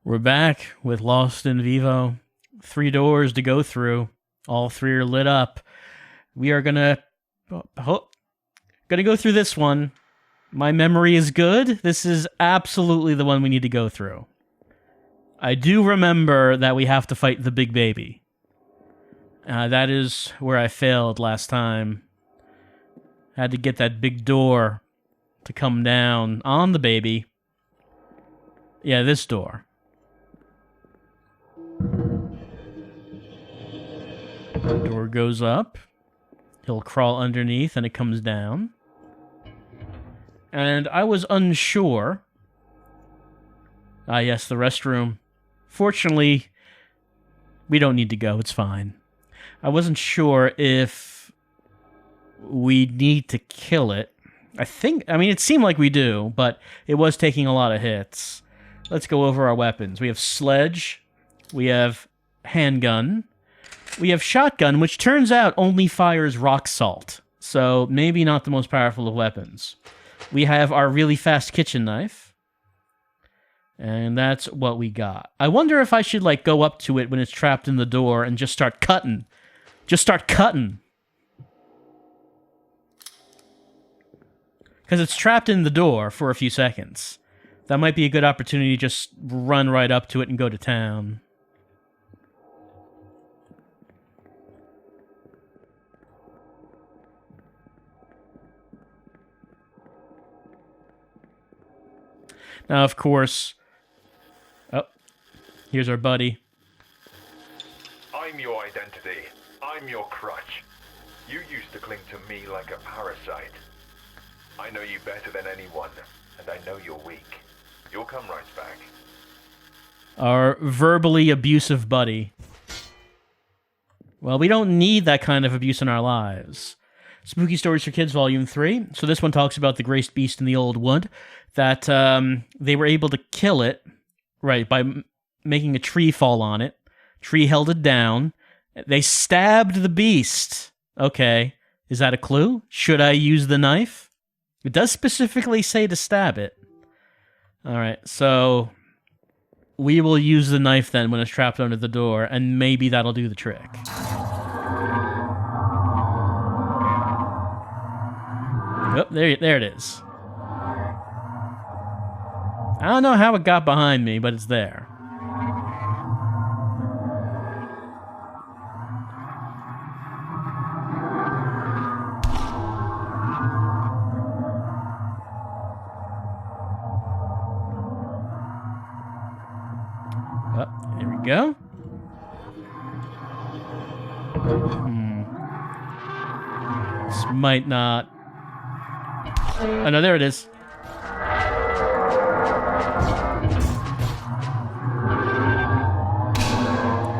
We're back with Lost in Vivo. 3 doors to go through. All 3 are lit up. We are gonna go through this one. My memory is good. This is absolutely the one we need to go through. I do remember that we have to fight the big baby. That is where I failed last time. Had to get that big door to come down on the baby. Yeah, this door. Door goes up. He'll crawl underneath and it comes down. And I was unsure. Ah, yes, the restroom. Fortunately, we don't need to go. It's fine. I wasn't sure if we need to kill it. I mean, it seemed like we do, but it was taking a lot of hits. Let's go over our weapons. We have sledge. We have handgun. We have shotgun, which turns out only fires rock salt. So maybe not the most powerful of weapons. We have our really fast kitchen knife. And that's what we got. I wonder if I should, like, go up to it when it's trapped in the door and just start cutting. Just start cutting. Because it's trapped in the door for a few seconds. That might be a good opportunity to just run right up to it and go to town. Now, of course... Oh, here's our buddy. I'm your identity. I'm your crutch. You used to cling to me like a parasite. I know you better than anyone, and I know you're weak. You'll come right back. Our verbally abusive buddy. Well, we don't need that kind of abuse in our lives. Spooky Stories for Kids, Volume 3. So this one talks about the graced beast in the old wood, that they were able to kill it, right, by making a tree fall on it. Tree held it down. They stabbed the beast. Okay, is that a clue? Should I use the knife? It does specifically say to stab it. Alright, so we will use the knife then when it's trapped under the door, and maybe that'll do the trick. Oh, there it is. I don't know how it got behind me, but it's there. Oh, there we go. This might not... Oh, no, there it is.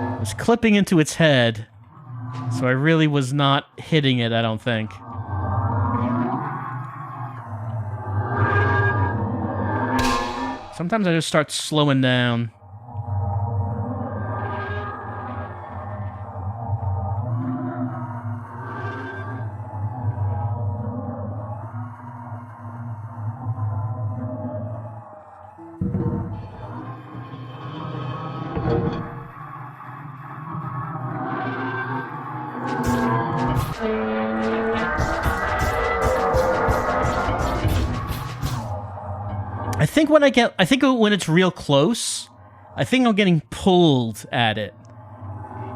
I was clipping into its head, so I really was not hitting it, I don't think. Sometimes I just start slowing down. I think when it's real close, I think I'm getting pulled at it.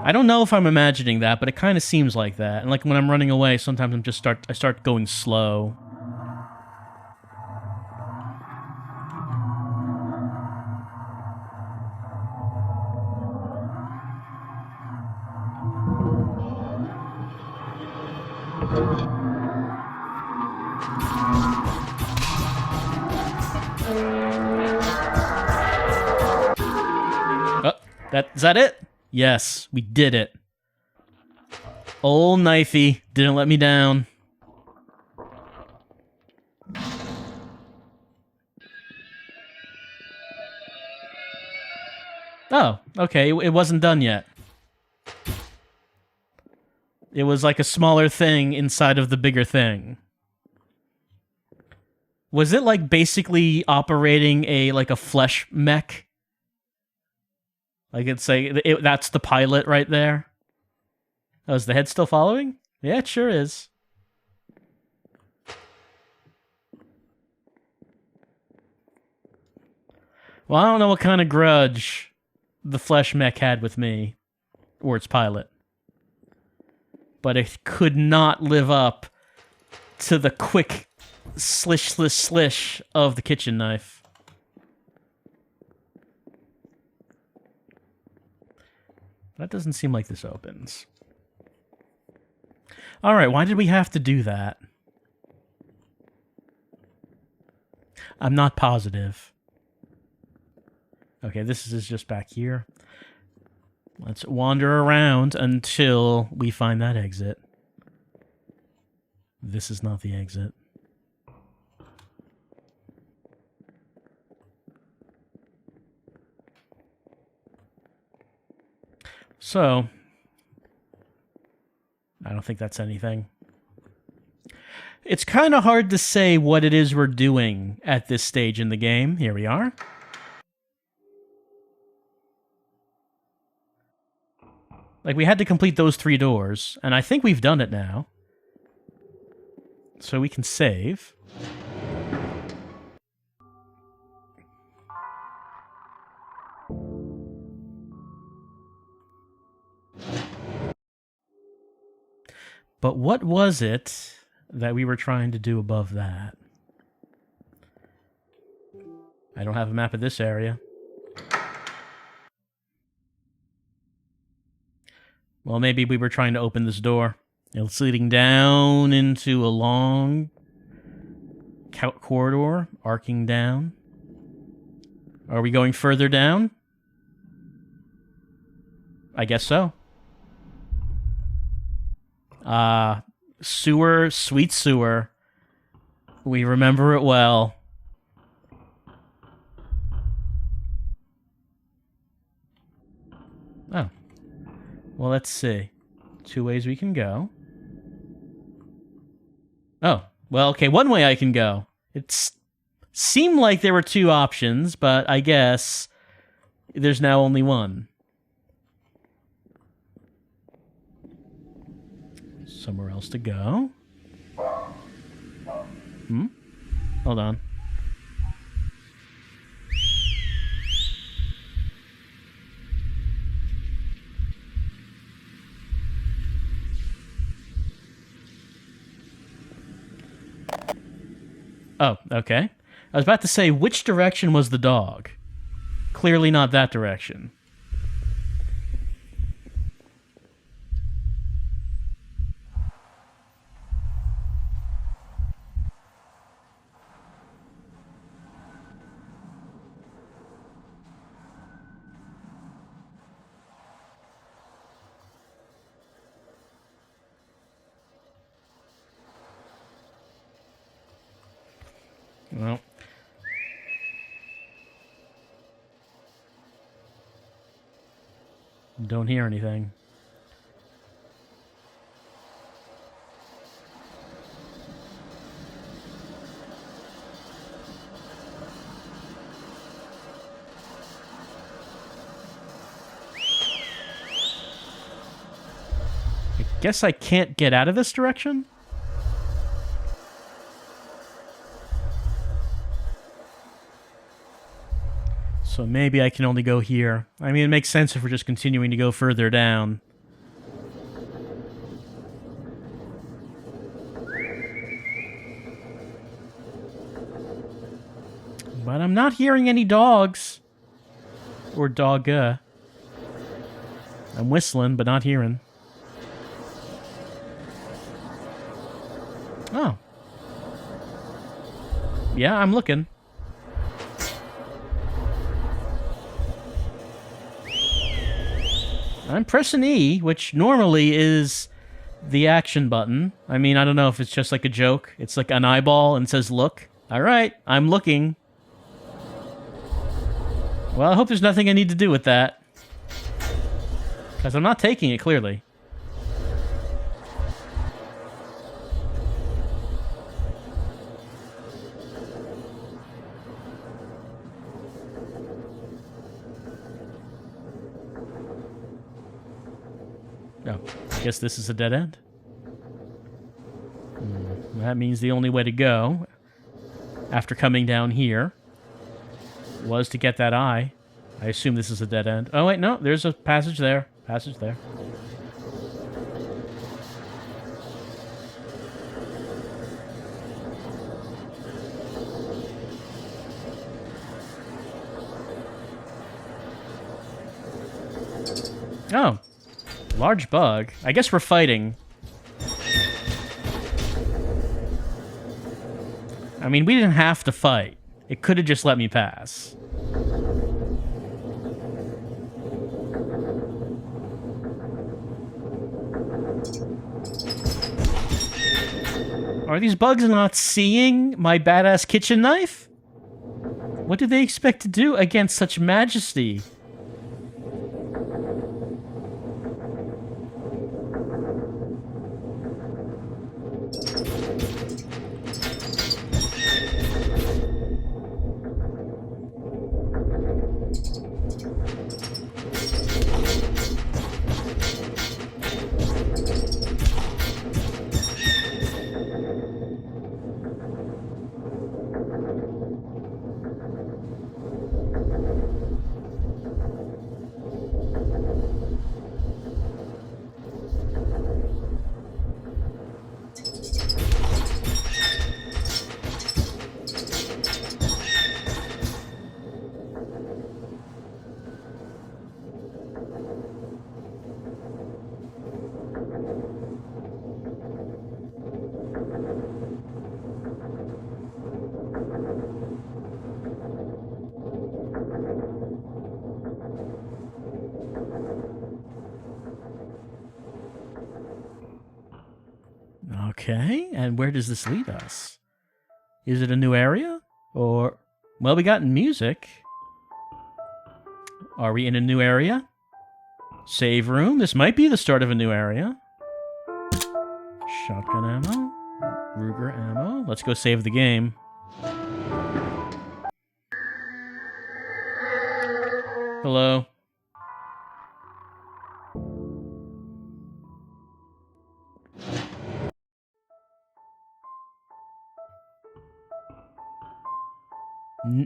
I don't know if I'm imagining that, but it kind of seems like that. And like when I'm running away, sometimes I start going slow. Is that it? Yes, we did it. Old knifey didn't let me down. Oh, okay, it wasn't done yet. It was like a smaller thing inside of the bigger thing. Was it like basically operating a flesh mech? Like it's like that's the pilot right there. Oh, is the head still following? Yeah, it sure is. Well, I don't know what kind of grudge the flesh mech had with me, or its pilot. But it could not live up to the quick slish, slish, slish of the kitchen knife. That doesn't seem like this opens. Alright, why did we have to do that? I'm not positive. Okay, this is just back here. Let's wander around until we find that exit. This is not the exit. So, I don't think that's anything. It's kind of hard to say what it is we're doing at this stage in the game. Here we are. Like, we had to complete those 3 doors, and I think we've done it now. So we can save. But what was it that we were trying to do above that? I don't have a map of this area. Well, maybe we were trying to open this door. It's leading down into a long corridor, arcing down. Are we going further down? I guess so. Sewer, sweet sewer. We remember it well. Oh. Well, let's see. 2 ways we can go. Oh. Well, okay, one way I can go. It seemed like there were 2 options, but I guess there's now only one. Somewhere else to go. Hold on. Oh, okay. I was about to say, which direction was the dog? Clearly not that direction. Well. Don't hear anything. I guess I can't get out of this direction? So maybe I can only go here. I mean, it makes sense if we're just continuing to go further down. But I'm not hearing any dogs. Or dogga. I'm whistling, but not hearing. Oh. Yeah, I'm looking. I'm pressing E, which normally is the action button. I mean, I don't know if it's just like a joke. It's like an eyeball and says, look. All right, I'm looking. Well, I hope there's nothing I need to do with that. Because I'm not taking it, clearly. Oh, I guess this is a dead end. That means the only way to go, after coming down here, was to get that eye. I assume this is a dead end. Oh, wait, no, there's a passage there. Passage there. Oh, large bug. I guess we're fighting. I mean, we didn't have to fight. It could have just let me pass. Are these bugs not seeing my badass kitchen knife? What did they expect to do against such majesty? Okay, and where does this lead us? Is it a new area? Or, well, we got music. Are we in a new area? Save room? This might be the start of a new area. Shotgun ammo. Ruger ammo. Let's go save the game. Hello.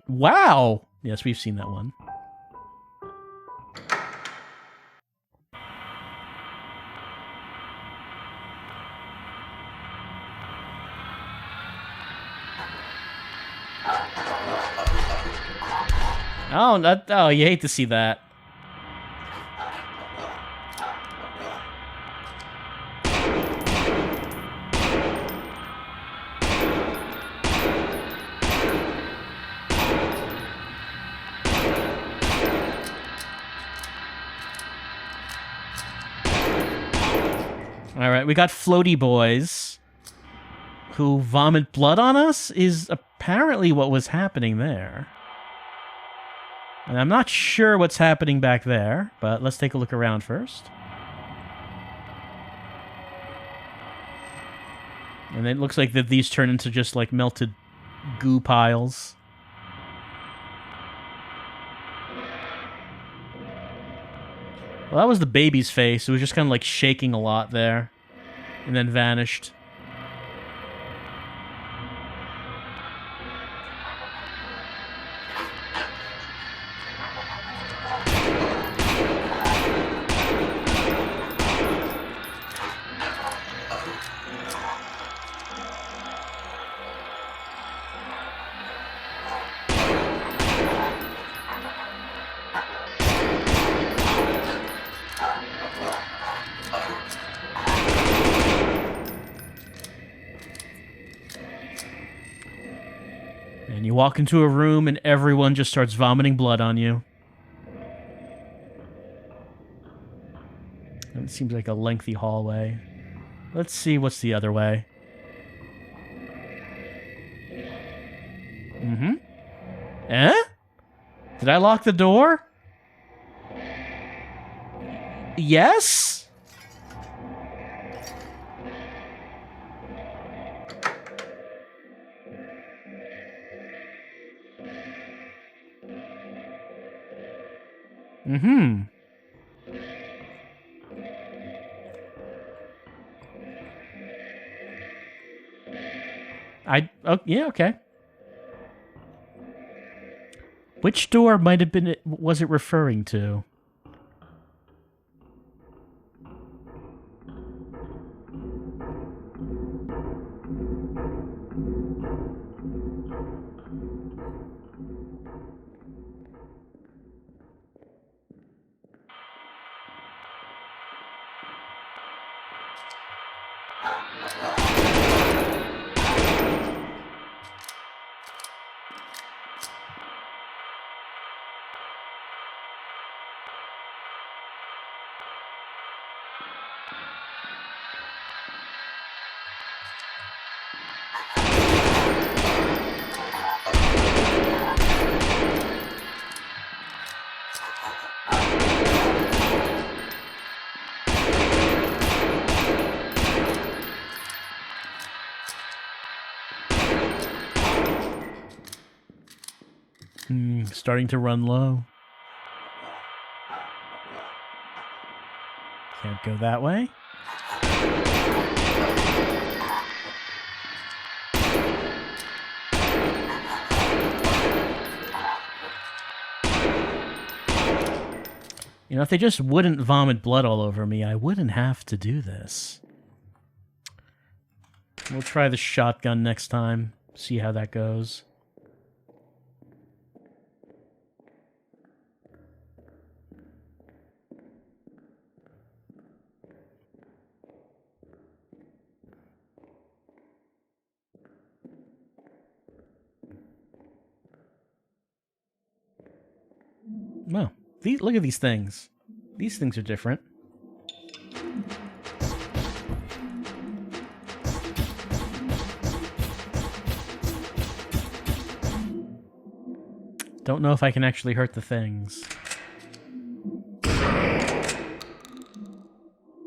Wow! Yes, we've seen that one. Oh, you hate to see that. Alright, we got floaty boys who vomit blood on us, is apparently what was happening there. And I'm not sure what's happening back there, but let's take a look around first. And it looks like that these turn into just like melted goo piles. Well, that was the baby's face. It was just kind of like shaking a lot there. And then vanished. And you walk into a room and everyone just starts vomiting blood on you. And it seems like a lengthy hallway. Let's see what's the other way. Eh? Did I lock the door? Yes? Oh, yeah, okay. Which door might have been... was it referring to? Starting to run low. Can't go that way. You know, if they just wouldn't vomit blood all over me, I wouldn't have to do this. We'll try the shotgun next time, see how that goes. Well, look at these things. These things are different. Don't know if I can actually hurt the things.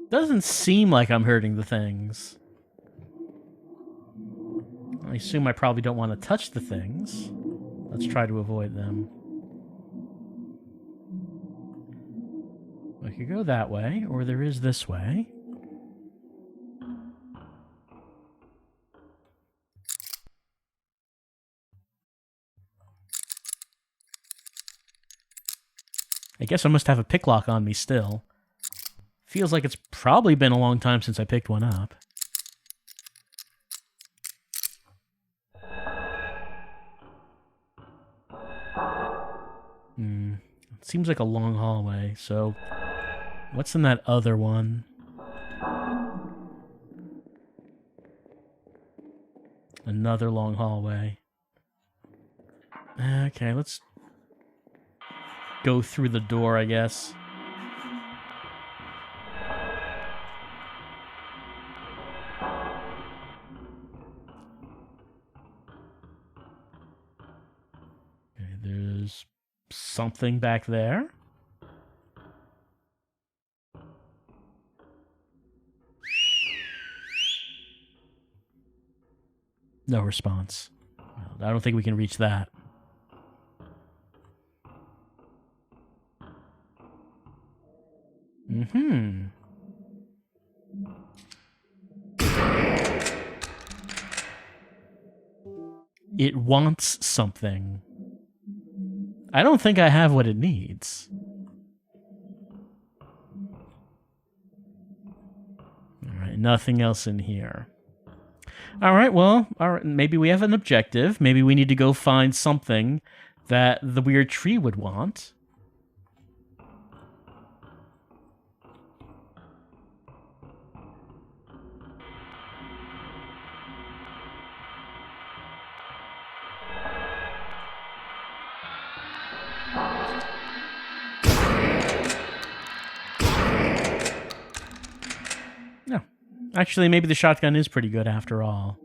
Doesn't seem like I'm hurting the things. I assume I probably don't want to touch the things. Let's try to avoid them. I could go that way, or there is this way. I guess I must have a pick lock on me still. Feels like it's probably been a long time since I picked one up. It seems like a long hallway, so... what's in that other one? Another long hallway. Okay, let's go through the door, I guess. Okay, there's something back there. No response. Well, I don't think we can reach that. It wants something. I don't think I have what it needs. Alright, nothing else in here. Alright, well, maybe we have an objective. Maybe we need to go find something that the weird tree would want. No. Actually, maybe the shotgun is pretty good after all.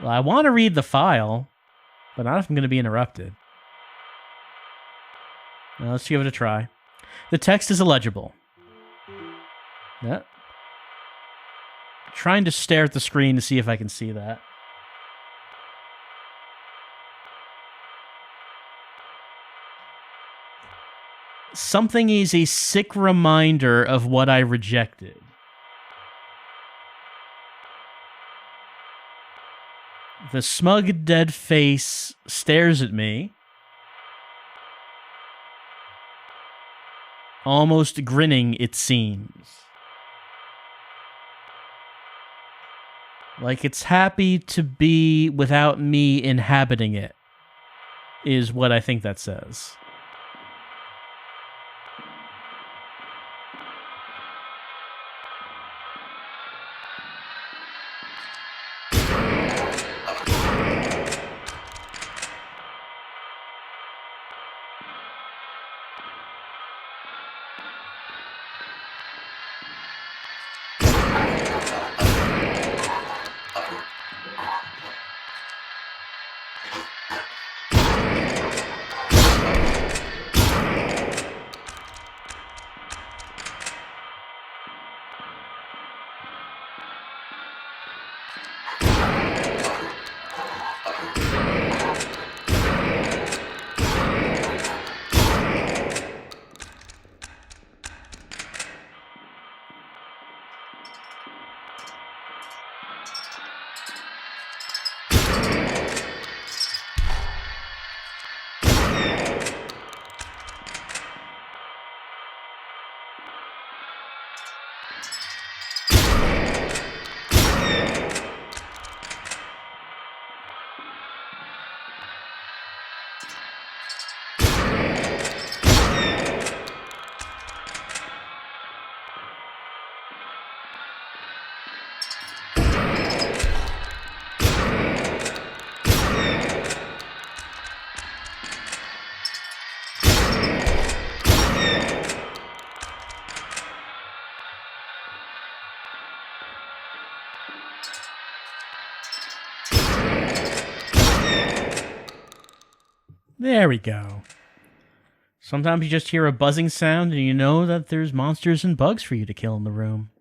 Well, I want to read the file, but not if I'm going to be interrupted. Now, let's give it a try. The text is illegible. Yeah. Trying to stare at the screen to see if I can see that. Something is a sick reminder of what I rejected. The smug, dead face stares at me, almost grinning, it seems. Like it's happy to be without me inhabiting it, is what I think that says. There we go. Sometimes you just hear a buzzing sound and you know that there's monsters and bugs for you to kill in the room.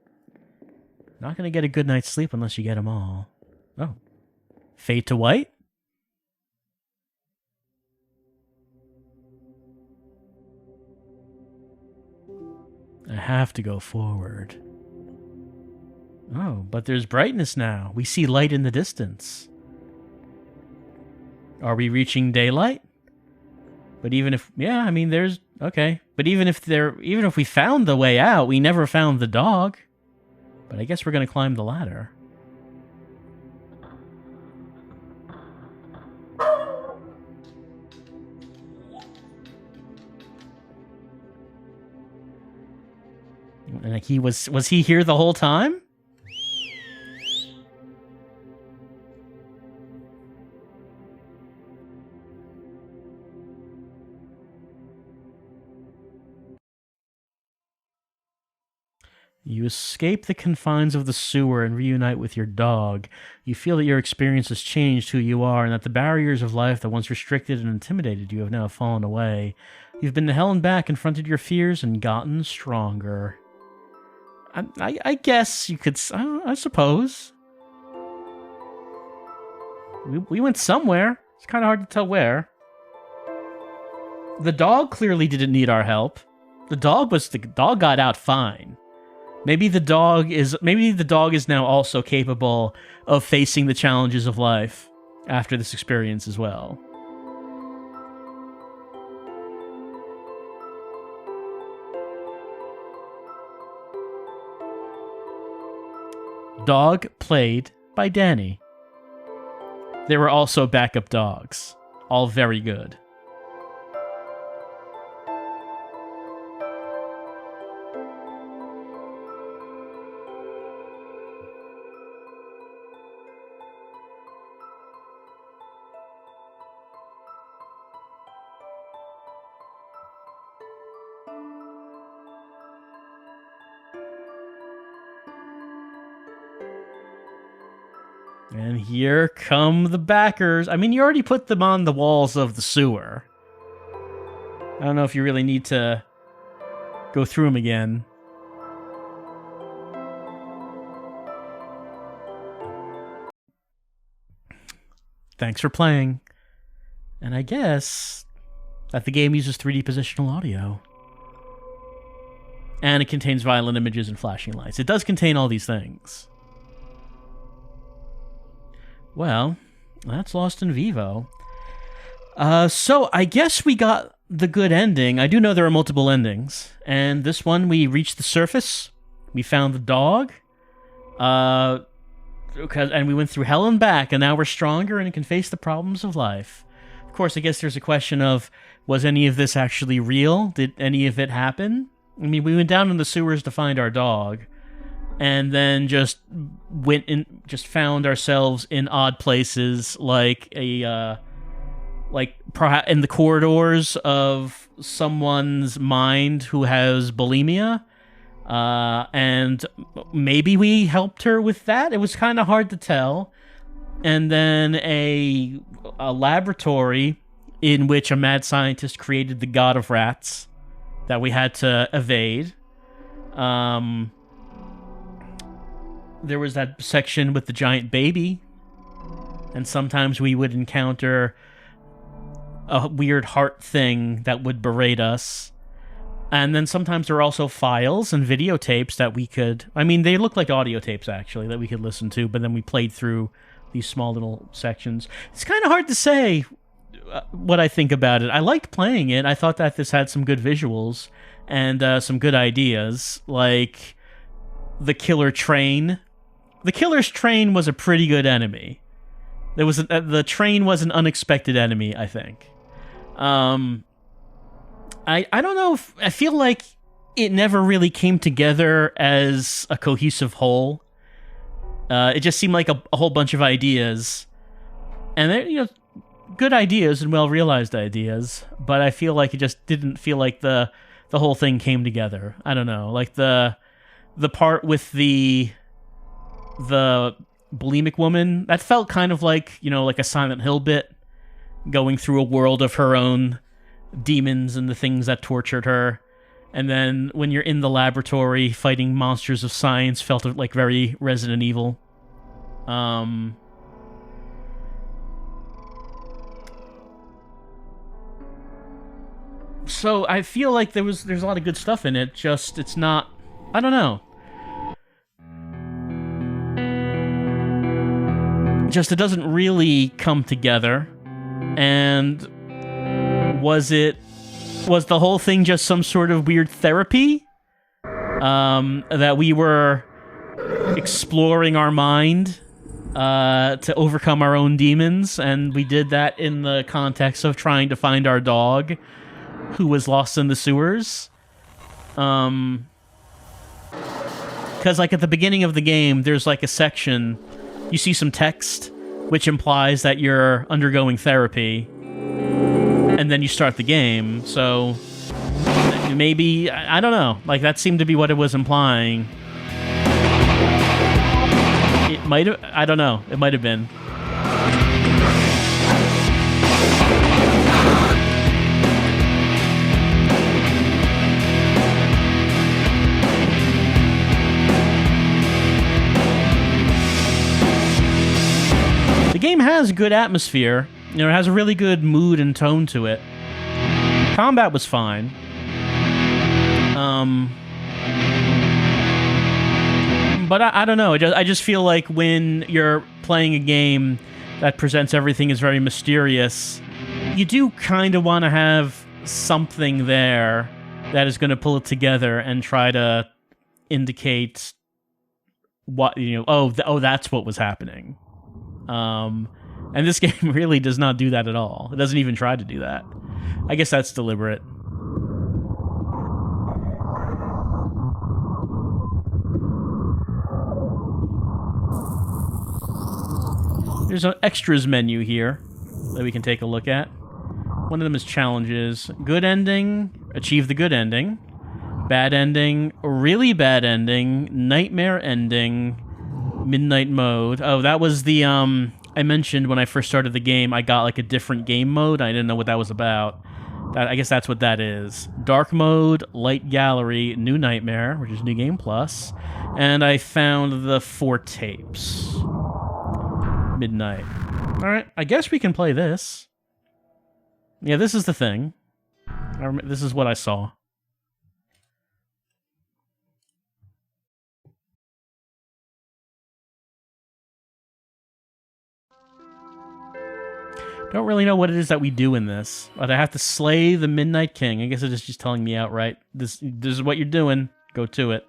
Not going to get a good night's sleep unless you get them all. Oh. Fade to white? I have to go forward. Oh, but there's brightness now. We see light in the distance. Are we reaching daylight? But even if, yeah, I mean, there's, okay. But even if we found the way out, we never found the dog. But I guess we're going to climb the ladder. And like was he here the whole time? You escape the confines of the sewer and reunite with your dog. You feel that your experience has changed who you are and that the barriers of life that once restricted and intimidated you have now fallen away. You've been to hell and back, confronted your fears, and gotten stronger. I guess you could... I suppose. We went somewhere. It's kind of hard to tell where. The dog clearly didn't need our help. The dog got out fine. Maybe the dog is now also capable of facing the challenges of life after this experience as well. Dog played by Danny. There were also backup dogs. All very good. And here come the backers. I mean, you already put them on the walls of the sewer. I don't know if you really need to go through them again. Thanks for playing. And I guess that the game uses 3D positional audio. And it contains violent images and flashing lights. It does contain all these things. Well, that's Lost in Vivo. So I guess we got the good ending. I do know there are multiple endings. And this one, we reached the surface. We found the dog. And we went through hell and back, and now we're stronger and can face the problems of life. Of course, I guess there's a question of, was any of this actually real? Did any of it happen? I mean, we went down in the sewers to find our dog, and then just found ourselves in odd places, like perhaps in the corridors of someone's mind who has bulimia, and maybe we helped her with that. It was kind of hard to tell. And then a laboratory in which a mad scientist created the god of rats that we had to evade. There was that section with the giant baby, and sometimes we would encounter a weird heart thing that would berate us. And then sometimes there were also files and videotapes that we could... I mean, they look like audio tapes, actually, that we could listen to, but then we played through these small little sections. It's kind of hard to say what I think about it. I liked playing it. I thought that this had some good visuals and some good ideas, like the killer train. The killer's train was a pretty good enemy. The train was an unexpected enemy, I think. I don't know if... I feel like it never really came together as a cohesive whole. It just seemed like a whole bunch of ideas. And they're, good ideas and well-realized ideas, but I feel like it just didn't feel like the whole thing came together. I don't know. Like the part with the bulimic woman, that felt kind of like, like a Silent Hill bit, going through a world of her own demons and the things that tortured her. And then when you're in the laboratory fighting monsters of science, felt like very Resident Evil. So I feel like there's a lot of good stuff in it, just it's not... I don't know. Just it doesn't really come together. And was the whole thing just some sort of weird therapy? That we were exploring our mind to overcome our own demons, and we did that in the context of trying to find our dog, who was lost in the sewers. Because, like, at the beginning of the game, there's, like, a section, you see some text, which implies that you're undergoing therapy, and then you start the game, so maybe, I don't know, like, that seemed to be what it was implying. It might have, I don't know, it might have been. The game has good atmosphere. It has a really good mood and tone to it. Combat was fine. But I don't know. I just feel like when you're playing a game that presents everything as very mysterious, you do kind of want to have something there that is going to pull it together and try to indicate what, that's what was happening. And this game really does not do that at all. It doesn't even try to do that. I guess that's deliberate. There's an extras menu here that we can take a look at. One of them is challenges. Good ending, achieve the good ending. Bad ending, really bad ending, nightmare ending, midnight mode. Oh, that was the, I mentioned when I first started the game, I got like a different game mode. I didn't know what that was about. I guess that's what that is. Dark mode, light gallery, new nightmare, which is new game plus. And I found the 4 tapes. Midnight. Alright, I guess we can play this. Yeah, this is the thing. This is what I saw. Don't really know what it is that we do in this, but I have to slay the Midnight King. I guess it is just telling me outright, this is what you're doing. Go to it.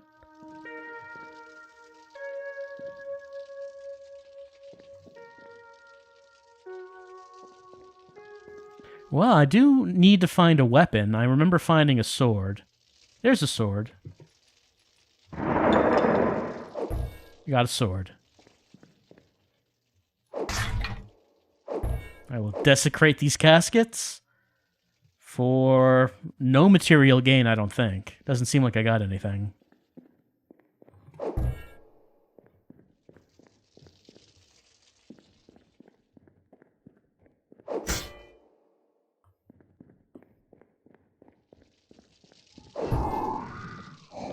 Well, I do need to find a weapon. I remember finding a sword. There's a sword. You got a sword. I will desecrate these caskets for no material gain, I don't think. Doesn't seem like I got anything.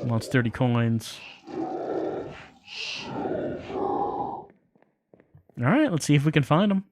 Wants 30 coins. Alright, let's see if we can find them.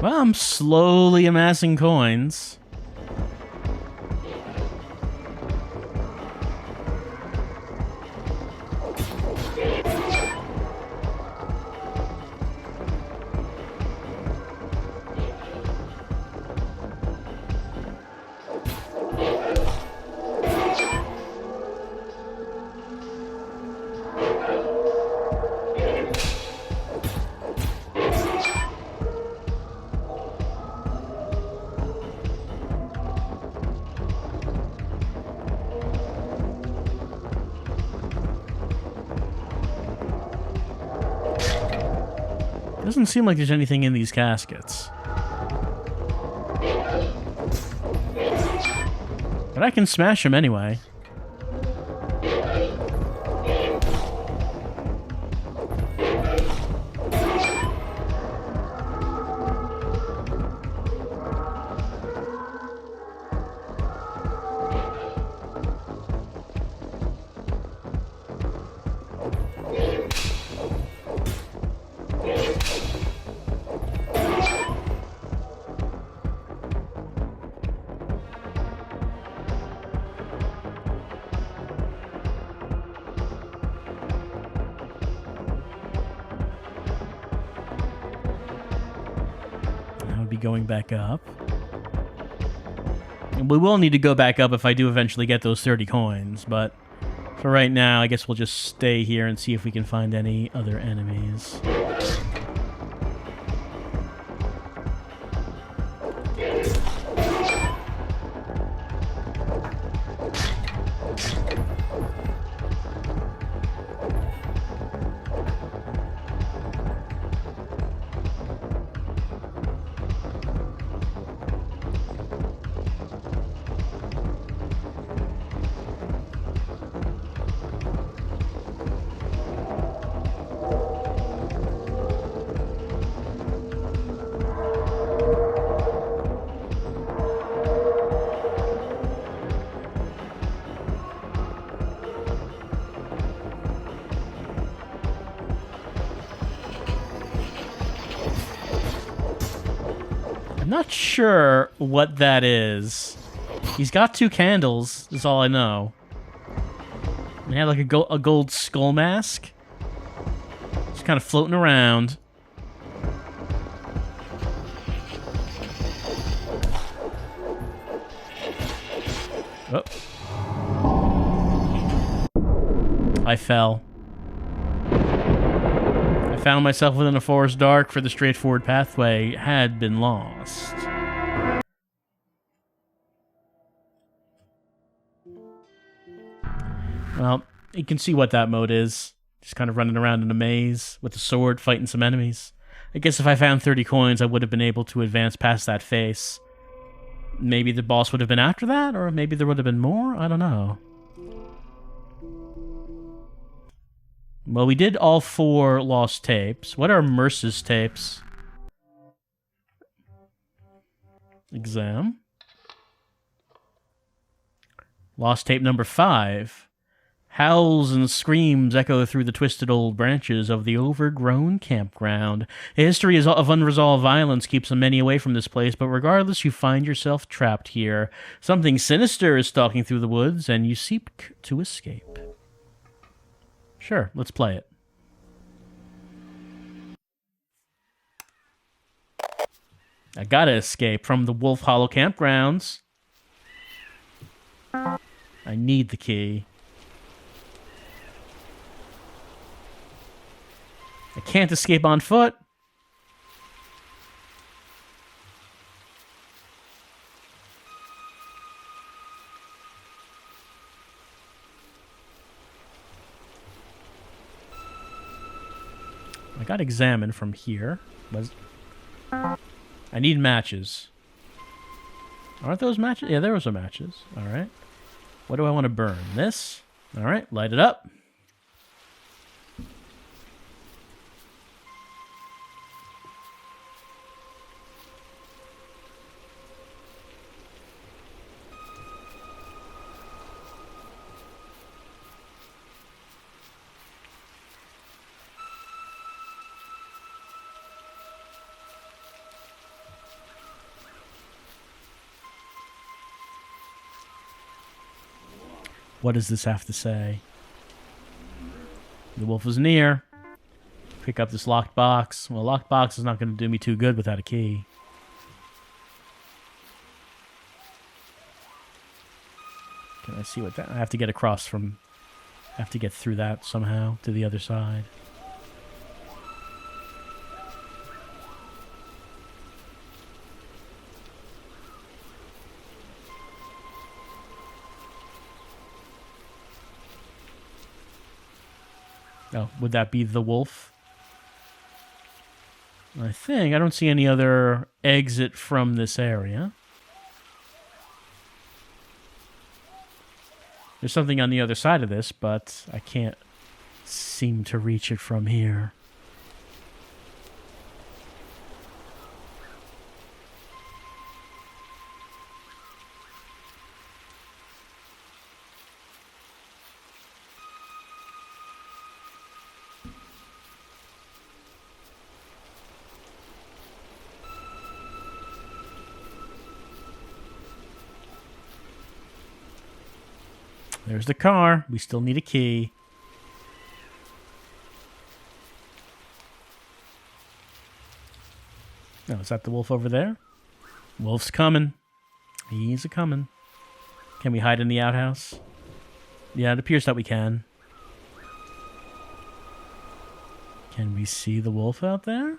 Well, I'm slowly amassing coins. Doesn't seem like there's anything in these caskets. But I can smash them anyway. Going back up. And we will need to go back up if I do eventually get those 30 coins, but for right now, I guess we'll just stay here and see if we can find any other enemies. Not sure what that is. He's got 2 candles, is all I know. And he had like a gold skull mask. Just kind of floating around. Oh. I fell. I found myself within a forest dark, for the straightforward pathway had been lost. Well, you can see what that mode is. Just kind of running around in a maze with a sword, fighting some enemies. I guess if I found 30 coins, I would have been able to advance past that face. Maybe the boss would have been after that, or maybe there would have been more? I don't know. Well, we did all 4 lost tapes. What are Merce's tapes? Exam. Lost tape number 5. Howls and screams echo through the twisted old branches of the overgrown campground. A history of unresolved violence keeps many away from this place, but regardless, you find yourself trapped here. Something sinister is stalking through the woods, and you seek to escape. Sure, let's play it. I gotta escape from the Wolf Hollow campgrounds. I need the key. I can't escape on foot. I got examined from here. I need matches. Aren't those matches? Yeah, there was some matches. All right. What do I want to burn? This? All right, light it up. What does this have to say? The wolf is near. Pick up this locked box. Well, a locked box is not going to do me too good without a key. Can I see what that... I have to get across from... I have to get through that somehow to the other side. Oh, would that be the wolf? I think I don't see any other exit from this area. There's something on the other side of this, but I can't seem to reach it from here. There's the car. We still need a key. Oh, is that the wolf over there? Wolf's coming. He's a-coming. Can we hide in the outhouse? Yeah, it appears that we can. Can we see the wolf out there?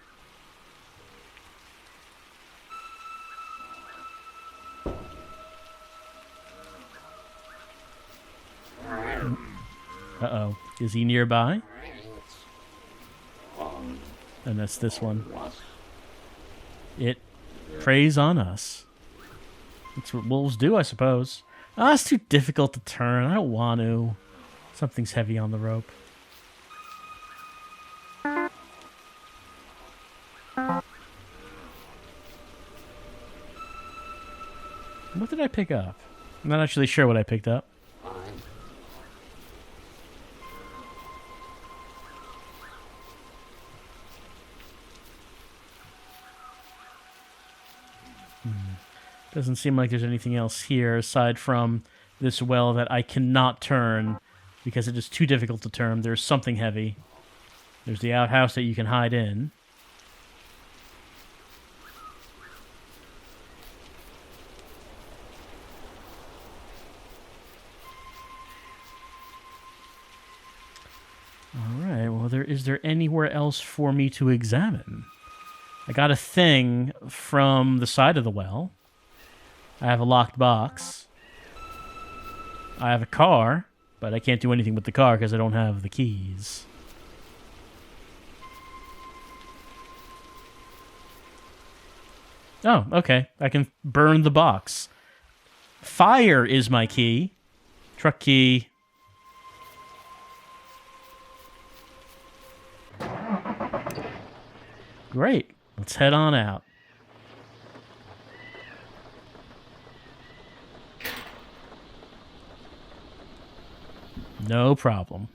Uh-oh. Is he nearby? And that's this one. It preys on us. That's what wolves do, I suppose. Ah, it's too difficult to turn. I don't want to. Something's heavy on the rope. What did I pick up? I'm not actually sure what I picked up. Doesn't seem like there's anything else here aside from this well that I cannot turn because it is too difficult to turn. There's something heavy. There's the outhouse that you can hide in. Alright, well, is there anywhere else for me to examine? I got a thing from the side of the well. I have a locked box. I have a car, but I can't do anything with the car because I don't have the keys. Oh, okay. I can burn the box. Fire is my key. Truck key. Great. Let's head on out. No problem.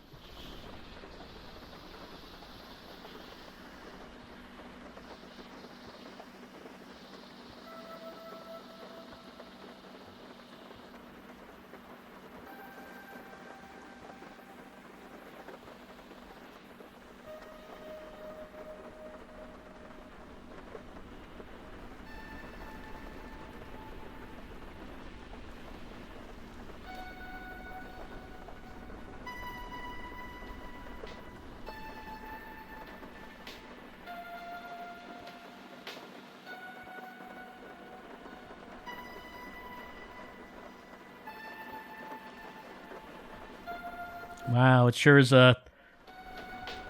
Wow, it sure is a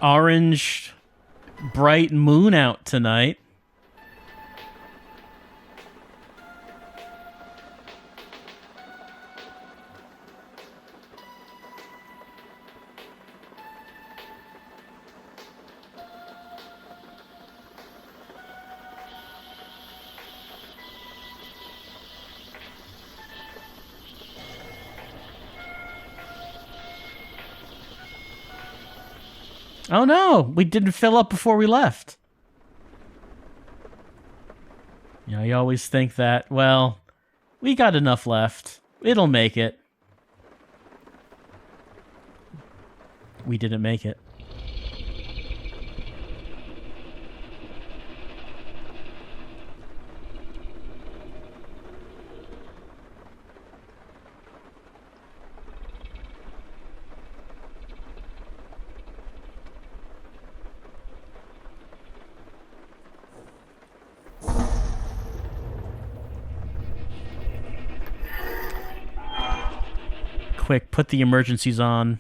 orange, bright moon out tonight. Oh no, we didn't fill up before we left. You know, you always think that, well, we got enough left. It'll make it. We didn't make it. Quick, put the emergencies on.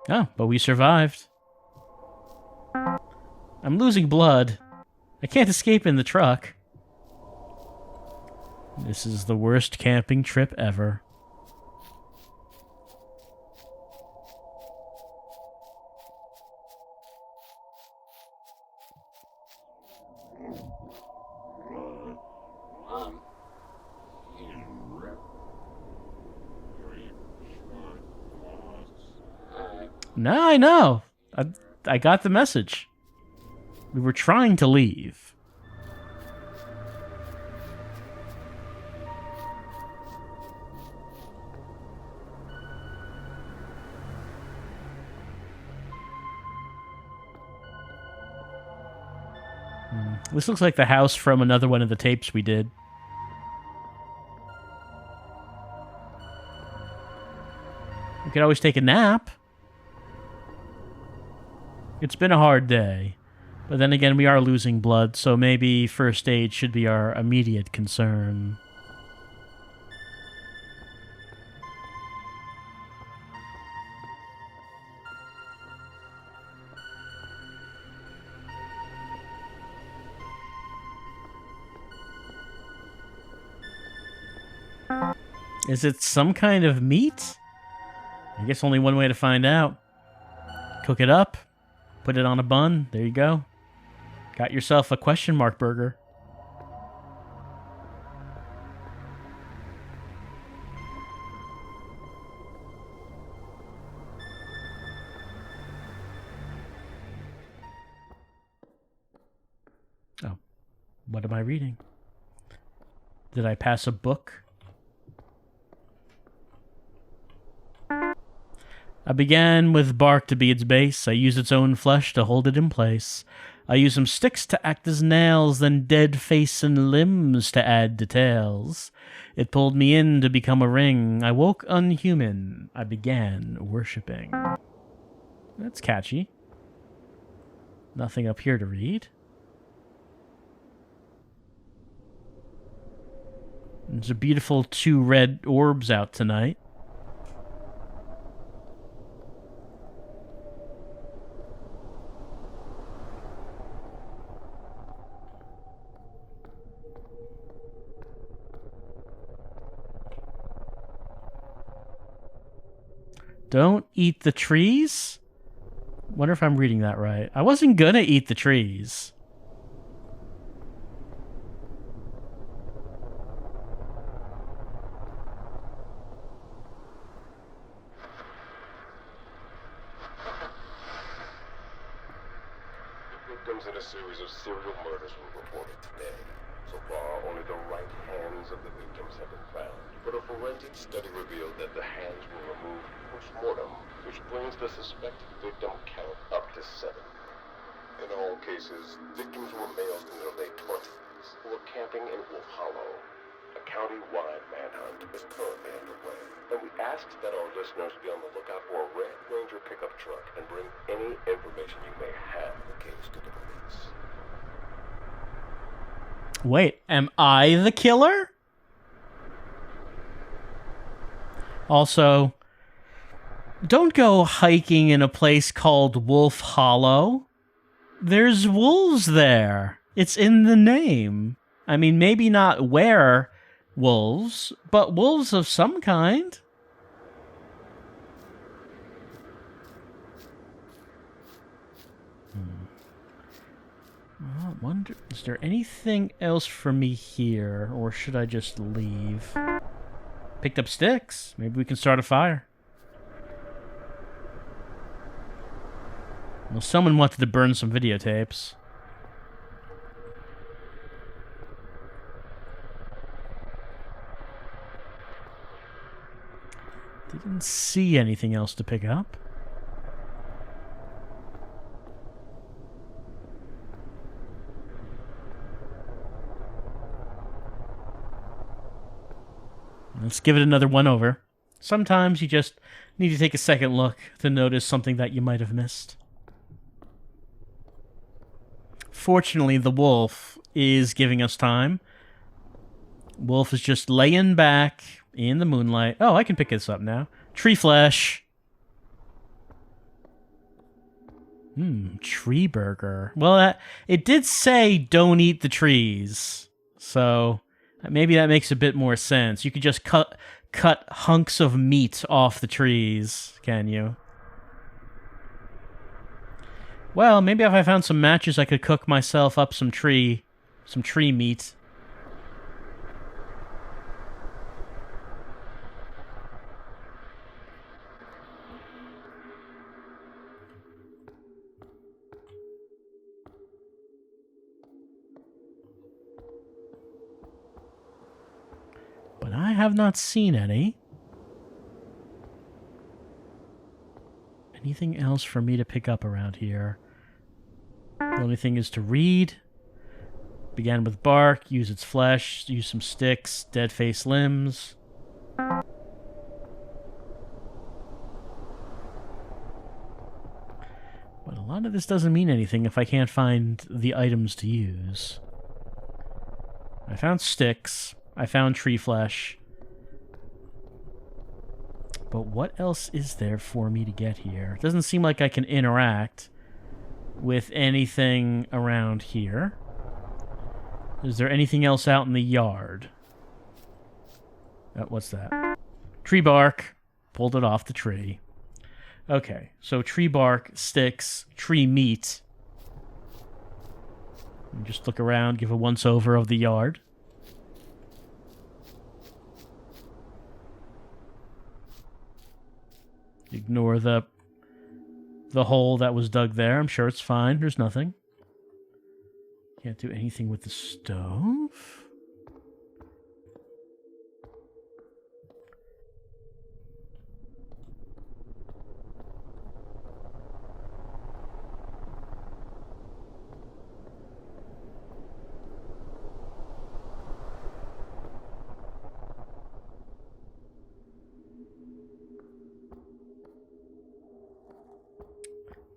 Oh, but we survived. I'm losing blood. I can't escape in the truck. This is the worst camping trip ever. No, I know. I got the message. We were trying to leave. This looks like the house from another one of the tapes we did. We could always take a nap. It's been a hard day. But then again, we are losing blood, so maybe first aid should be our immediate concern. Is it some kind of meat? I guess only one way to find out. Cook it up, put it on a bun, there you go. Got yourself a question mark burger. What am I reading? Did I pass a book? I began with bark to be its base. I used its own flesh to hold it in place. I used some sticks to act as nails, then dead face and limbs to add details. It pulled me in to become a ring. I woke unhuman. I began worshipping. That's catchy. Nothing up here to read. There's a beautiful 2 red orbs out tonight. Don't eat the trees? Wonder if I'm reading that right. I wasn't gonna eat the trees. Victims in a series of serial murders were reported today. So far, only the right hands of the victims have been found. But a forensic study revealed that the hands were removed post-mortem, which brings the suspected victim count up to 7. In all cases, victims were males in their late 20s who were camping in Wolf Hollow. A county-wide manhunt is currently underway, and we asked that our listeners be on the lookout for a Red Ranger pickup truck and bring any information you may have in the case to the police. Wait, am I the killer? Also, don't go hiking in a place called Wolf Hollow. There's wolves there. It's in the name. I mean, maybe not wolves, but wolves of some kind. I wonder, is there anything else for me here, or should I just leave? Picked up sticks. Maybe we can start a fire. Well, someone wanted to burn some videotapes. Didn't see anything else to pick up. Let's give it another one over. Sometimes you just need to take a second look to notice something that you might have missed. Fortunately, the wolf is giving us time. Wolf is just laying back in the moonlight. Oh, I can pick this up now. Tree flesh. Tree burger. Well, it did say don't eat the trees. So maybe that makes a bit more sense. You could just cut hunks of meat off the trees, can you? Well, maybe if I found some matches, I could cook myself up some tree meat. But I have not seen any. Anything else for me to pick up around here? The only thing is to read. Began with bark, use its flesh, use some sticks, dead face limbs. But a lot of this doesn't mean anything if I can't find the items to use. I found sticks. I found tree flesh. But what else is there for me to get here? It doesn't seem like I can interact with anything around here. Is there anything else out in the yard? What's that? Tree bark. Pulled it off the tree. Okay, so tree bark, sticks, tree meat. And just look around, give a once-over of the yard. Ignore the hole that was dug there. I'm sure it's fine. There's nothing. Can't do anything with the stove?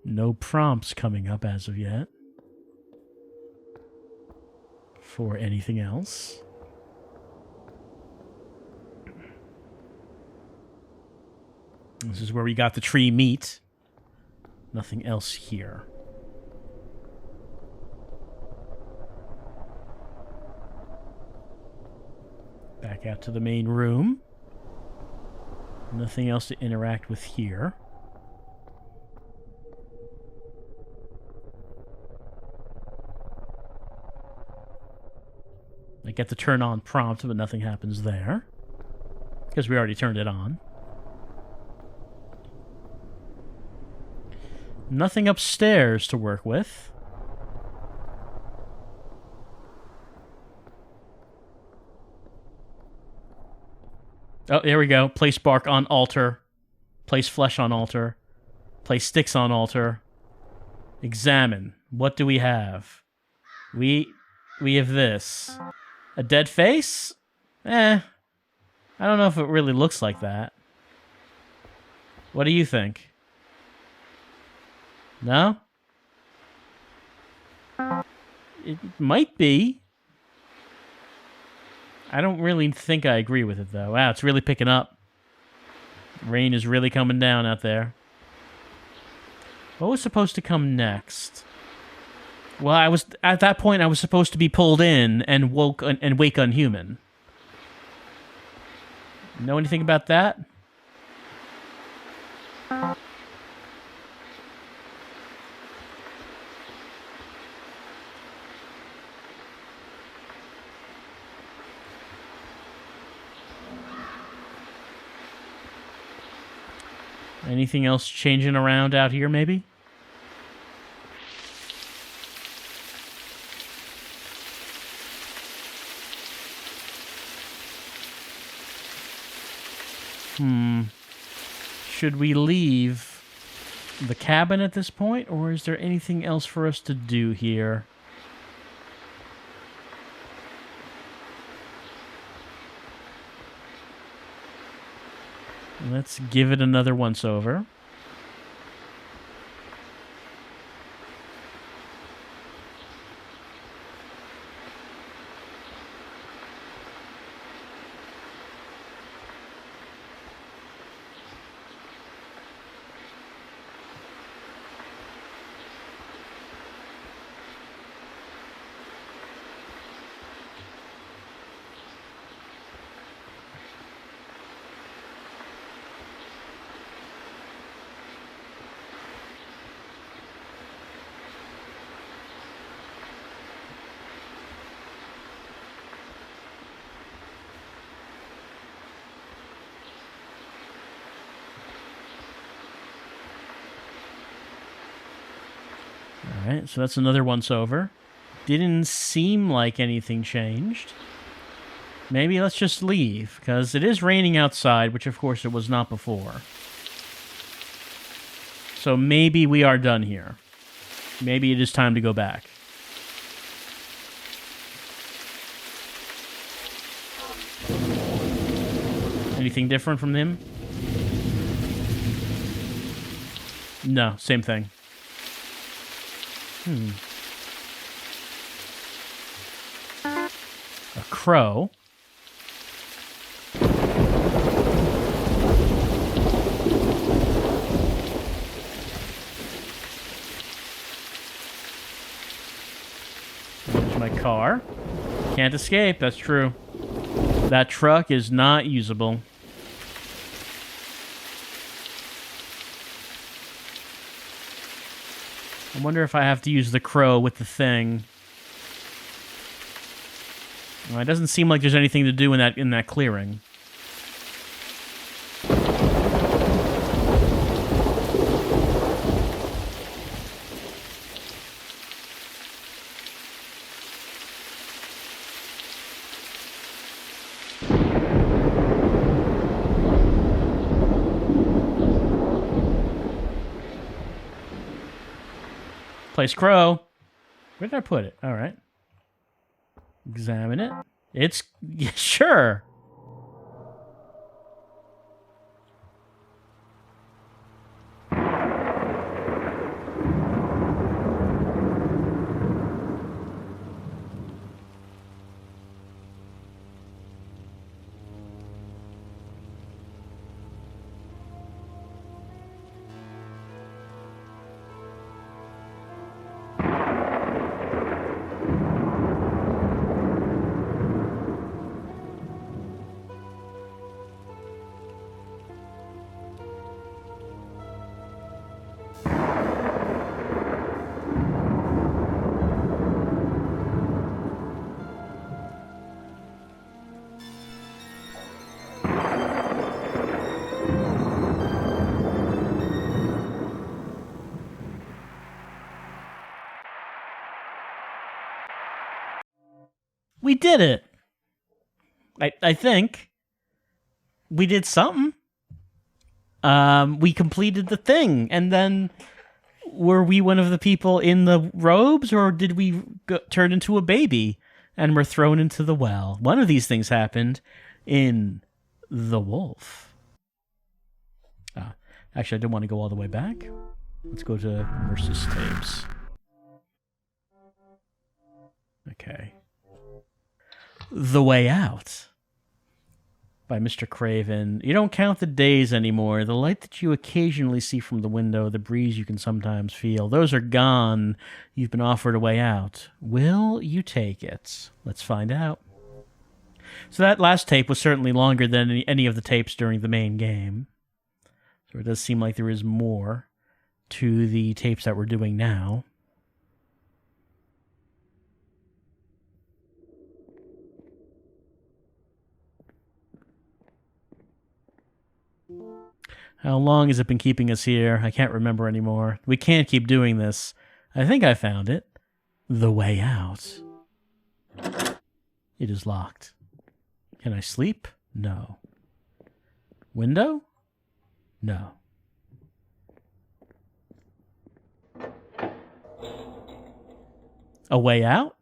No prompts coming up as of yet for anything else. This is where we got the tree meat. Nothing else here. Back out to the main room. Nothing else to interact with here. I get the turn on prompt, but nothing happens there. Because we already turned it on. Nothing upstairs to work with. Oh, there we go. Place bark on altar. Place flesh on altar. Place sticks on altar. Examine. What do we have? We have this. A dead face? I don't know if it really looks like that. What do you think? No? It might be. I don't really think I agree with it, though. Wow, it's really picking up. Rain is really coming down out there. What was supposed to come next? Well, at that point I was supposed to be pulled in and wake unhuman. Know anything about that? Anything else changing around out here, maybe? Should we leave the cabin at this point, or is there anything else for us to do here? Let's give it another once-over. Alright, so that's another once-over. Didn't seem like anything changed. Maybe let's just leave, because it is raining outside, which of course it was not before. So maybe we are done here. Maybe it is time to go back. Anything different from him? No, same thing. A crow. There's my car. Can't escape, that's true. That truck is not usable. I wonder if I have to use the crow with the thing. Well, it doesn't seem like there's anything to do in that clearing. Place crow. Where did I put it? All right. Examine it. It's... Yeah, sure. We did it. I think we did something. We completed the thing, and then were we one of the people in the robes, or did we turn into a baby and were thrown into the well? One of these things happened in The Wolf. Actually, I didn't want to go all the way back. Let's go to Merce's tapes. Okay. The Way Out by Mr. Craven. You don't count the days anymore. The light that you occasionally see from the window, the breeze you can sometimes feel, those are gone. You've been offered a way out. Will you take it? Let's find out. So that last tape was certainly longer than any of the tapes during the main game. So it does seem like there is more to the tapes that we're doing now. How long has it been keeping us here? I can't remember anymore. We can't keep doing this. I think I found it. The way out. It is locked. Can I sleep? No. Window? No. A way out?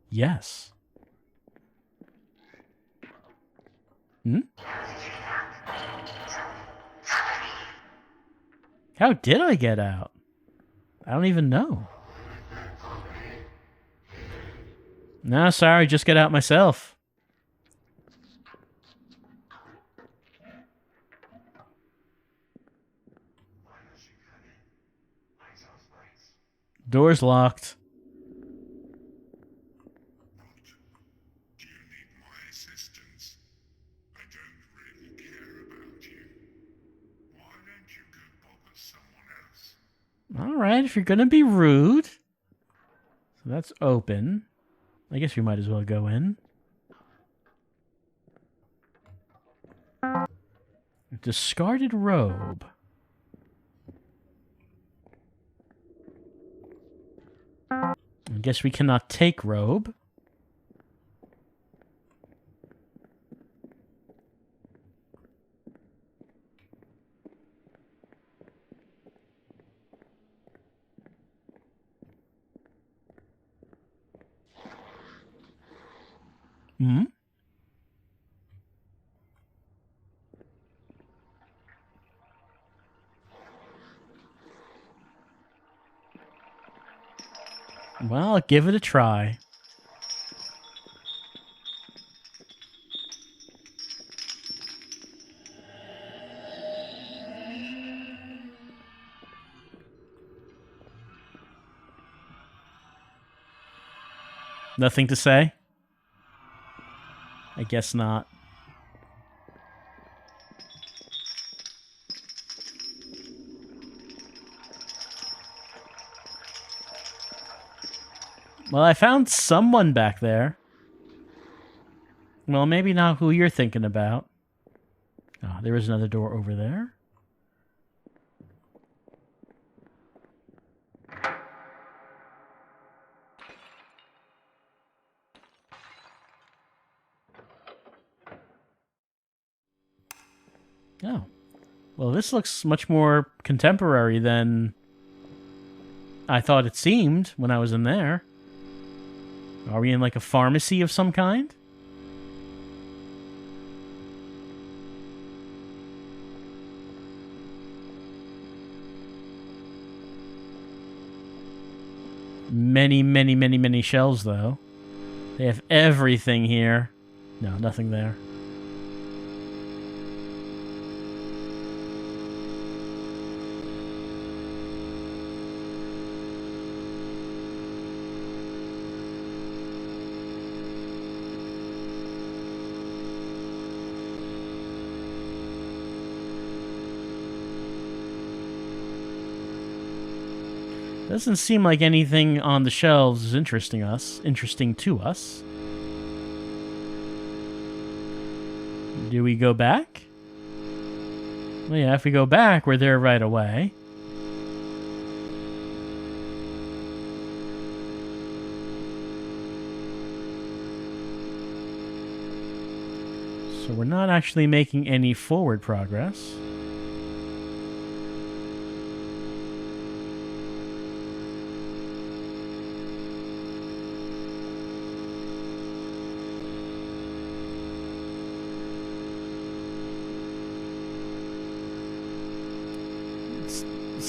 Yes. Hmm? How did I get out? I don't even know. No, sorry, just get out myself. Door's locked. Do you need my assistance? I don't really care about you. Why don't you go bother someone else? All right, if you're going to be rude. So that's open. I guess we might as well go in. Discarded robe. I guess we cannot take robe. Hmm? Well, I'll give it a try. Nothing to say? I guess not. Well, I found someone back there. Well, maybe not who you're thinking about. Oh, there is another door over there. Oh. Well, this looks much more contemporary than I thought it seemed when I was in there. Are we in like a pharmacy of some kind? Many, many, many, many shelves, though. They have everything here. No, nothing there. Doesn't seem like anything on the shelves is interesting to us. Do we go back? Well, yeah, if we go back, we're there right away. So we're not actually making any forward progress.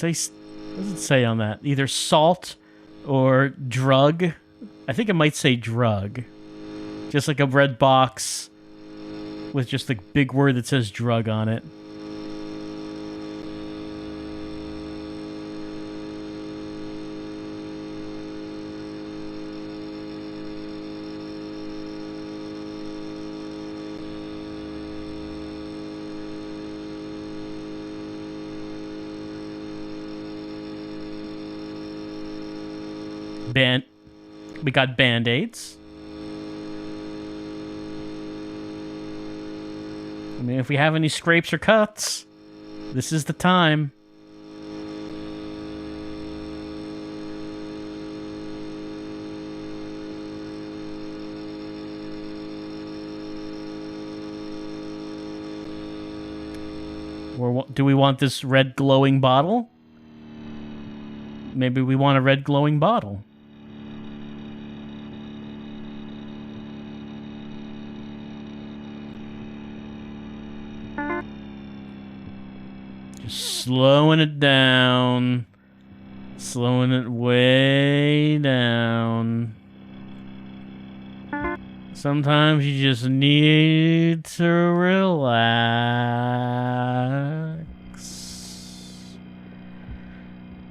What does it say on that? Either salt or drug. I think it might say drug. Just like a red box with just a big word that says drug on it. We got Band-Aids. I mean, if we have any scrapes or cuts, this is the time. Or do we want this red glowing bottle? Maybe we want a red glowing bottle. Just slowing it down. Slowing it way down. Sometimes you just need to relax.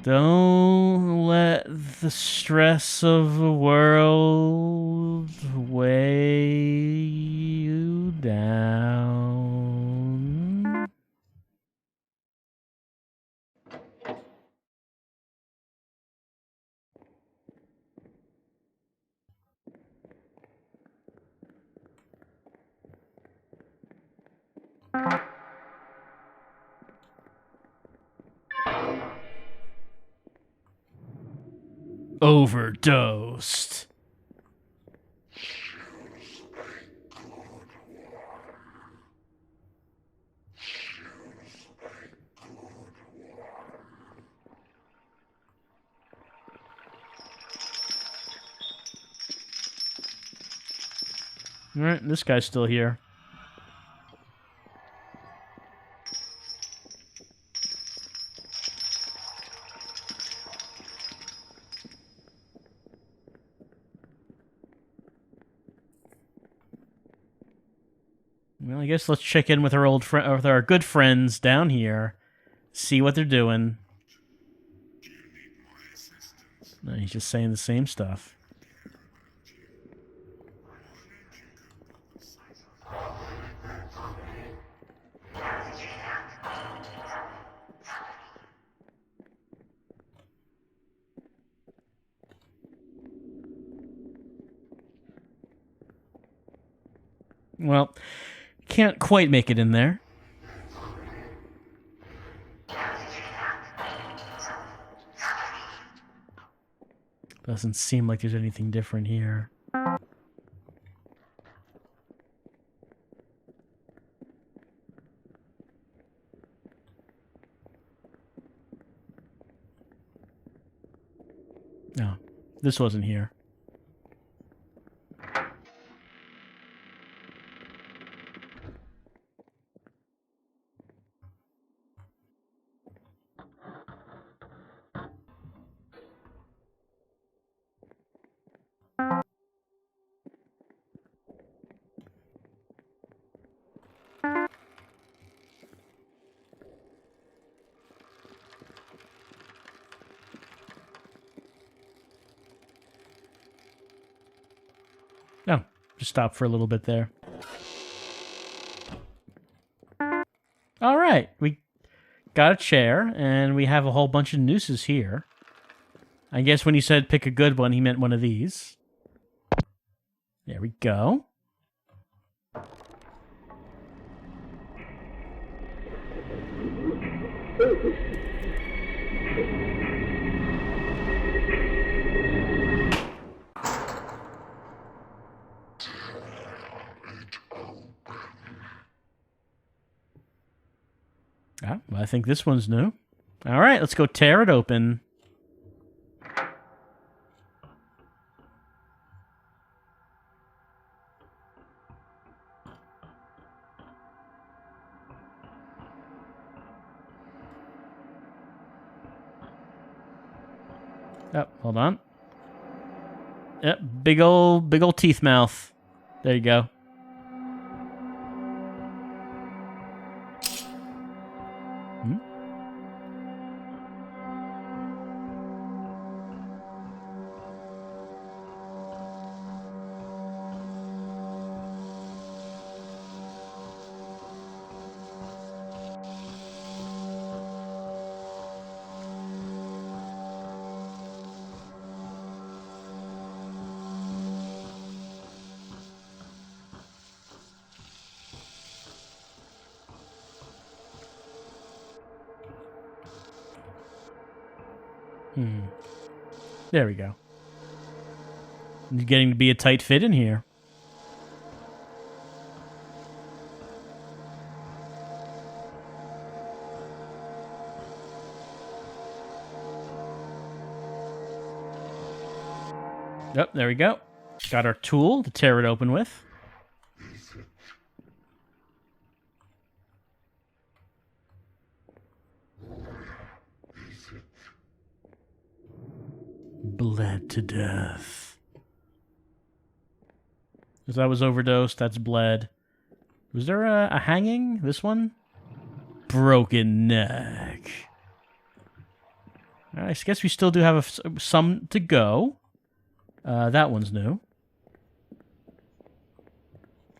Don't let the stress of the world weigh you down. Overdosed. Alright, this guy's still here. Well, I guess let's check in with our with our good friends down here. See what they're doing. Do you need my assistance? No, he's just saying the same stuff. Well, can't quite make it in there. Doesn't seem like there's anything different here. this wasn't here. No, just stop for a little bit there. All right, we got a chair, and we have a whole bunch of nooses here. I guess when he said pick a good one, he meant one of these. There we go. Ah, well, I think this one's new. All right, let's go tear it open. Oh, hold on. Yep, big old teeth mouth. There you go. Hmm? There we go. It's getting to be a tight fit in here. Yep, there we go. Got our tool to tear it open with. Bled to death. If that was overdosed, that's bled. Was there a hanging? This one? Broken neck. I guess we still do have some to go. That one's new.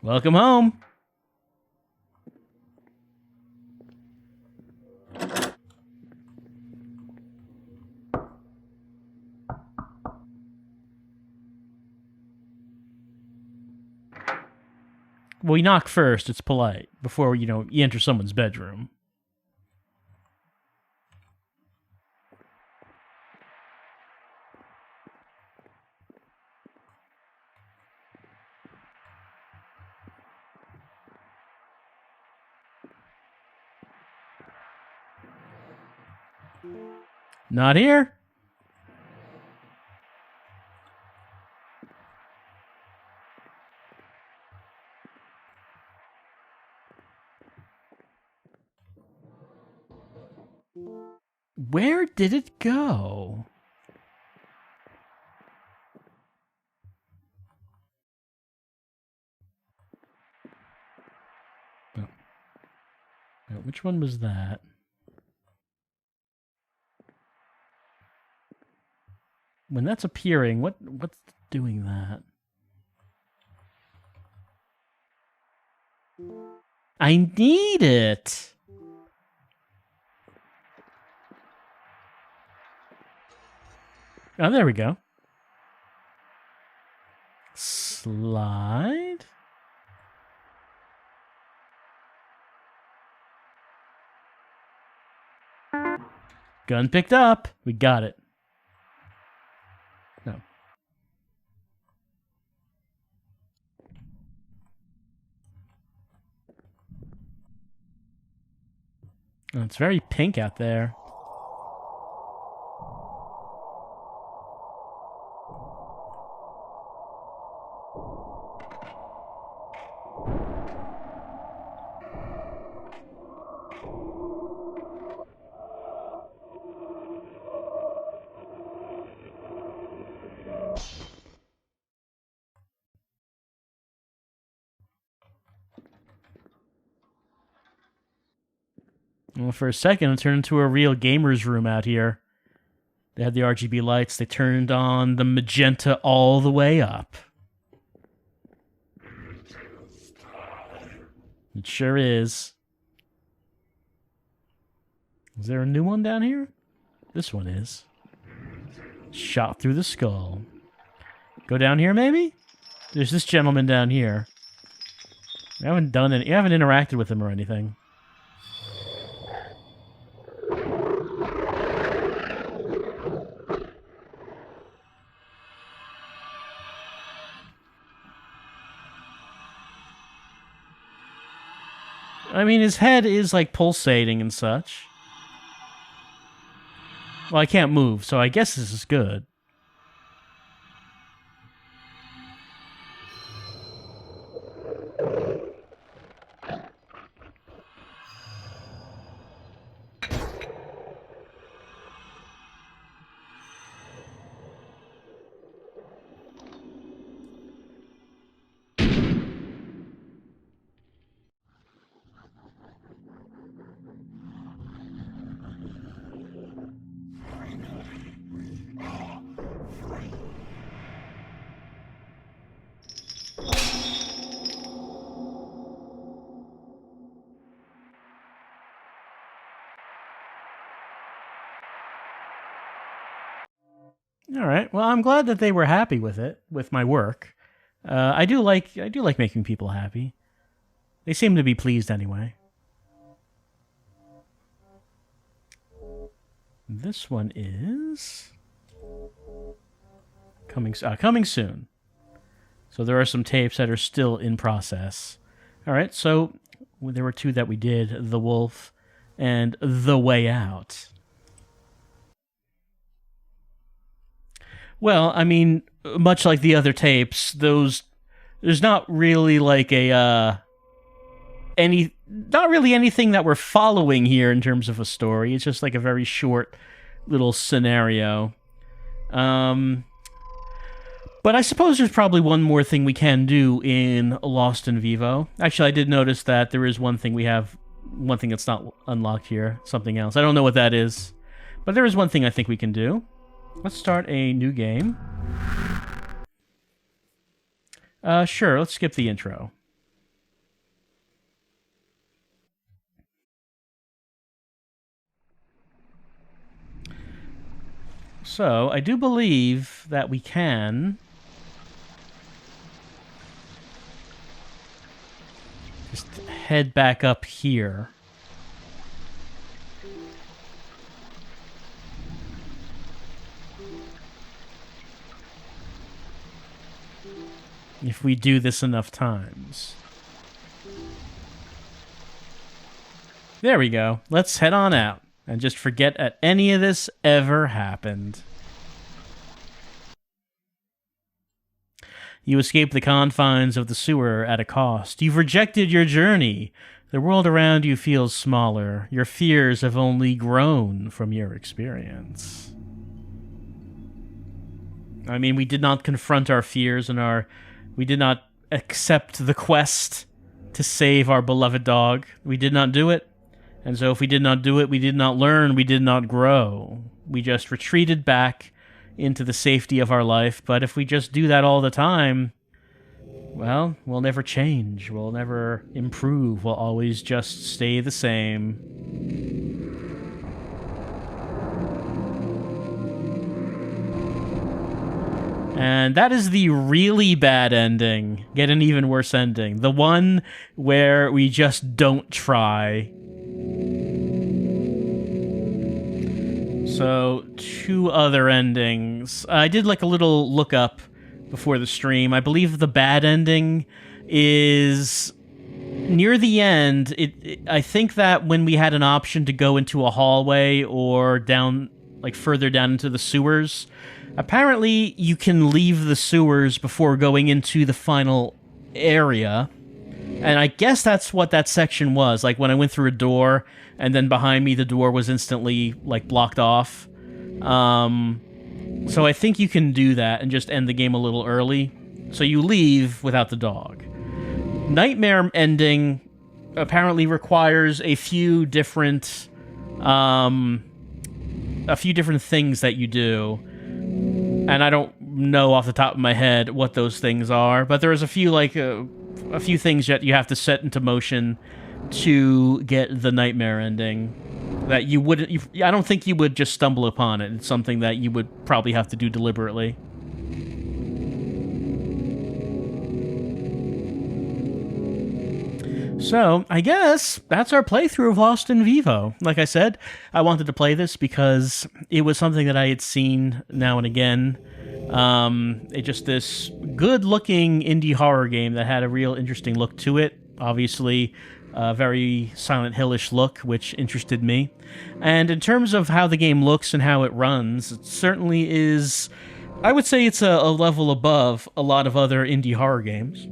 Welcome home. Well, you knock first. It's polite. Before, you enter someone's bedroom. Not here. Where did it go? Oh. Which one was that? When that's appearing, what's doing that? I need it. Oh, there we go. Slide. Gun picked up. We got it. No. Oh, it's very pink out there. Well, for a second, it turned into a real gamer's room out here. They had the RGB lights. They turned on the magenta all the way up. It sure is. Is there a new one down here? This one is. Shot through the skull. Go down here, maybe? There's this gentleman down here. I haven't done any. I haven't interacted with him or anything. I mean, his head is, like, pulsating and such. Well, I can't move, so I guess this is good. All right. Well, I'm glad that they were happy with it, with my work. I do like making people happy. They seem to be pleased anyway. This one is coming soon. So there are some tapes that are still in process. All right. So there were two that we did: The Wolf and The Way Out. Well, I mean, much like the other tapes, there's not really like not really anything that we're following here in terms of a story. It's just like a very short little scenario. But I suppose there's probably one more thing we can do in Lost in Vivo. Actually, I did notice that there is one thing that's not unlocked here, something else. I don't know what that is, but there is one thing I think we can do. Let's start a new game. Sure, let's skip the intro. So, I do believe that we can just head back up here. If we do this enough times. There we go. Let's head on out and just forget that any of this ever happened. You escaped the confines of the sewer at a cost. You've rejected your journey. The world around you feels smaller. Your fears have only grown from your experience. I mean, we did not confront our fears and we did not accept the quest to save our beloved dog. We did not do it. And so if we did not do it, we did not learn, we did not grow. We just retreated back into the safety of our life. But if we just do that all the time, well, we'll never change. We'll never improve. We'll always just stay the same. And that is the really bad ending. Get an even worse ending. The one where we just don't try. So, two other endings. I did like a little look up before the stream. I believe the bad ending is near the end. I think that when we had an option to go into a hallway or down, like further down into the sewers, Apparently, you can leave the sewers before going into the final area. And I guess that's what that section was. Like, when I went through a door, and then behind me the door was instantly, like, blocked off. So I think you can do that and just end the game a little early. So you leave without the dog. Nightmare ending apparently requires a few different things that you do. And I don't know off the top of my head what those things are, but there's a few things that you have to set into motion to get the nightmare ending that you wouldn't. I don't think you would just stumble upon it. It's something that you would probably have to do deliberately. So, I guess that's our playthrough of Lost in Vivo. Like I said, I wanted to play this because it was something that I had seen now and again. It's just this good-looking indie horror game that had a real interesting look to it. Obviously, a very Silent Hill-ish look, which interested me. And in terms of how the game looks and how it runs, it certainly is... I would say it's a level above a lot of other indie horror games.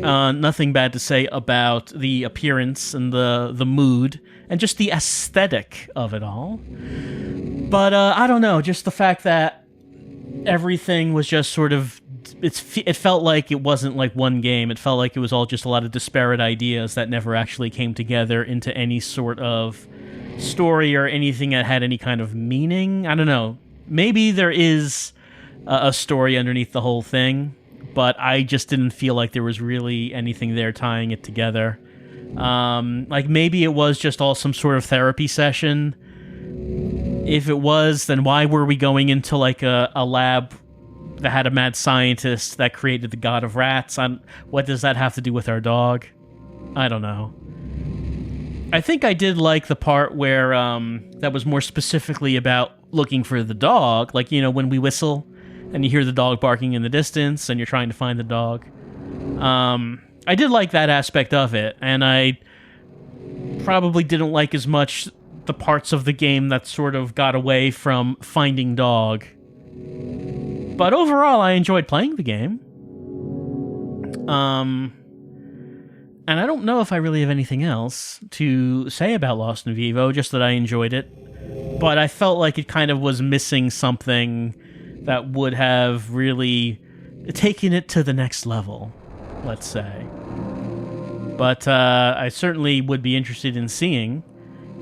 Nothing bad to say about the appearance and the mood and just the aesthetic of it all. But I don't know, just the fact that everything was just sort of... It felt like it wasn't like one game. It felt like it was all just a lot of disparate ideas that never actually came together into any sort of story or anything that had any kind of meaning. I don't know. Maybe there is a story underneath the whole thing, but I just didn't feel like there was really anything there tying it together. Like, maybe it was just all some sort of therapy session. If it was, then why were we going into, like, a lab that had a mad scientist that created the god of rats? What does that have to do with our dog? I don't know. I think I did like the part where that was more specifically about looking for the dog. Like, when we whistle and you hear the dog barking in the distance and you're trying to find the dog. I did like that aspect of it, and I probably didn't like as much the parts of the game that sort of got away from finding dog. But overall, I enjoyed playing the game. And I don't know if I really have anything else to say about Lost in Vivo, just that I enjoyed it. But I felt like it kind of was missing something that would have really taken it to the next level, let's say. But I certainly would be interested in seeing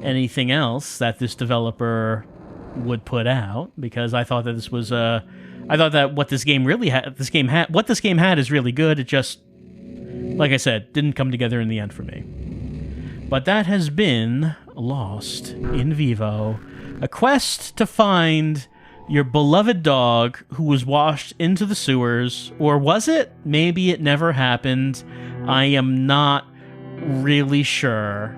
anything else that this developer would put out, because I thought that this was I thought that what this game really had, what this game had is really good. It just, like I said, didn't come together in the end for me. But that has been Lost in Vivo, a quest to find your beloved dog who was washed into the sewers, or was it? Maybe it never happened. I am not really sure.